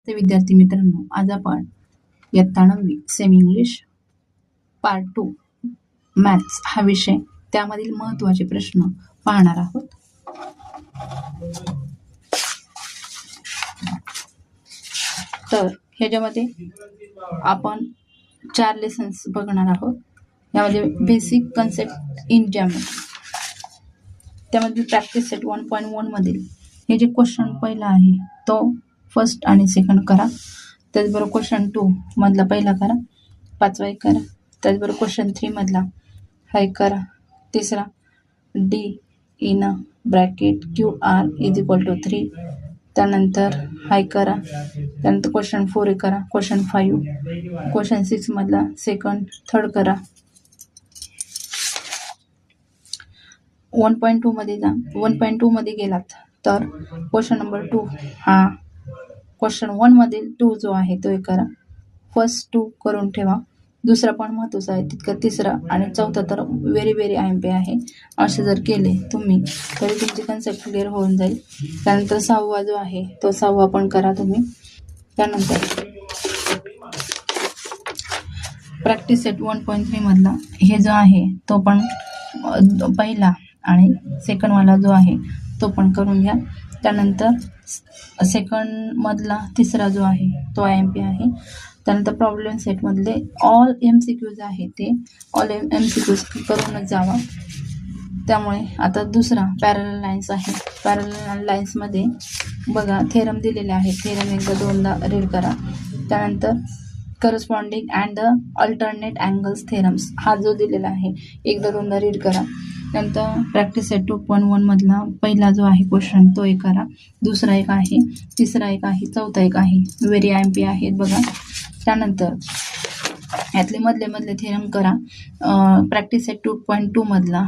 तर विद्यार्थी मित्रांनो, आज आपण इयत्ता 9वी सेमी इंग्लिश पार्ट 2 मॅथ्स हा विषय त्यामधील महत्त्वाचे प्रश्न पाहणार आहोत. तर ह्याच्यामध्ये आपण 4 लेसन्स बघणार आहोत. यामध्ये बेसिक कन्सेप्ट इन ज्योमेट्री, त्यामध्ये प्रॅक्टिस सेट 1.1 मधील हे जे क्वेश्चन पहिला आहे तो फर्स्ट आणि सेकंड करा. त्याचबरोबर क्वेश्चन 2 मधला पहिला करा, 5वा एक करा. त्याचबरोबर क्वेश्चन 3 मधला हा एक करा, तिसरा डी इन ब्रॅकेट QR = 3, त्यानंतर हा एक करा. त्यानंतर क्वेश्चन 4 एक करा, क्वेश्चन 5, क्वेश्चन 6 मधला सेकंड थर्ड करा. 1.2 मध्ये जा. 1.2 मध्ये गेलात तर क्वेश्चन नंबर 2 हा क्वेश्चन 1 मधील 2 जो आहे तो एक करा. फर्स्ट 2 करून ठेवा. दुसरा पण महत्त्वाचा आहे तितका, तिसरा आणि चौथा तर व्हेरी IMP आहे. असे जर केले तुम्ही तरी तुमची कन्सेप्ट क्लिअर होऊन जाईल. त्यानंतर 6वा जो आहे तो 6वा पण करा तुम्ही. त्यानंतर प्रॅक्टिस सेट 1.3 मधला हे जो आहे तो पण पहिला आणि सेकंडवाला जो आहे तो पण करून घ्या. त्यानंतर सेकंड मधला तिसरा जो आहे तो IMP आहे. त्यानंतर प्रॉब्लेम सेटमधले ऑल MCQs आहे ते ऑल MCQs करूनच जावा. त्यामुळे आता दुसरा पॅरलल लाईन्स आहे. पॅरलल लाईन्समध्ये बघा थेरम दिलेले आहे. थेरम एकदा दोनदा रीड करा. त्यानंतर corresponding and the alternate angles theorems हा जो दिलेला आहे एकदा दोनदा रीड करा. नंतर प्रॅक्टिस सेट 2.1 मधला पहिला जो आहे क्वेश्चन तो एक करा, दुसरा एक आहे, तिसरा एक आहे, चौथा एक आहे. व्हेरी IMP आहेत बघा. त्यानंतर यातले मधले थेरम करा. प्रॅक्टिस सेट 2.2 मधला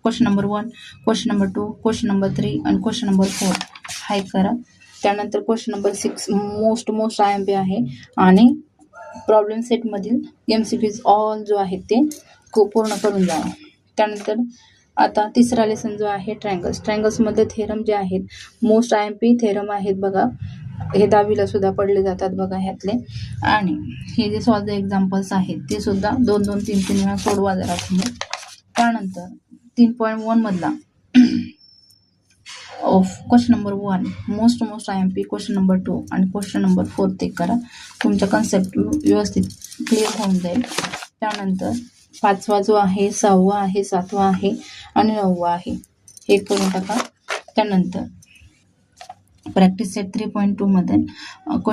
question number 1, question number 2, question number 3 आणि क्वेश्चन नंबर 4 हा एक करा. त्यानंतर क्वेश्चन नंबर 6 मोस्ट IMP आहे आणि प्रॉब्लेम सेटमधील MCQs ऑल जो आहे ते पूर्ण करून जावा. त्यानंतर आता तिसरा लेसन जो आहे ट्रायंगल्समध्ये थेरम जे आहेत मोस्ट IMP थेरम आहेत बघा. हे 10वीला सुद्धा पडले जातात बघा ह्यातले. आणि हे जे सॉल्व एक्झाम्पल्स आहेत ते सुद्धा 2-2, 3-3 वेळा सोडवा जरा तुम्ही. त्यानंतर 3.1 मधला question number 1 most IMP, question number 2 आणि क्वेश्चन नंबर 4 ते करा. तुमचा कन्सेप्ट व्यवस्थित क्लिअर होऊन जाईल. त्यानंतर 5वा जो आहे, 6वा आहे, 7वा आहे आणि 9वा आहे हे करून टाका. त्यानंतर प्रॅक्टिस सेट 3.2 मध्ये क्वेश्चन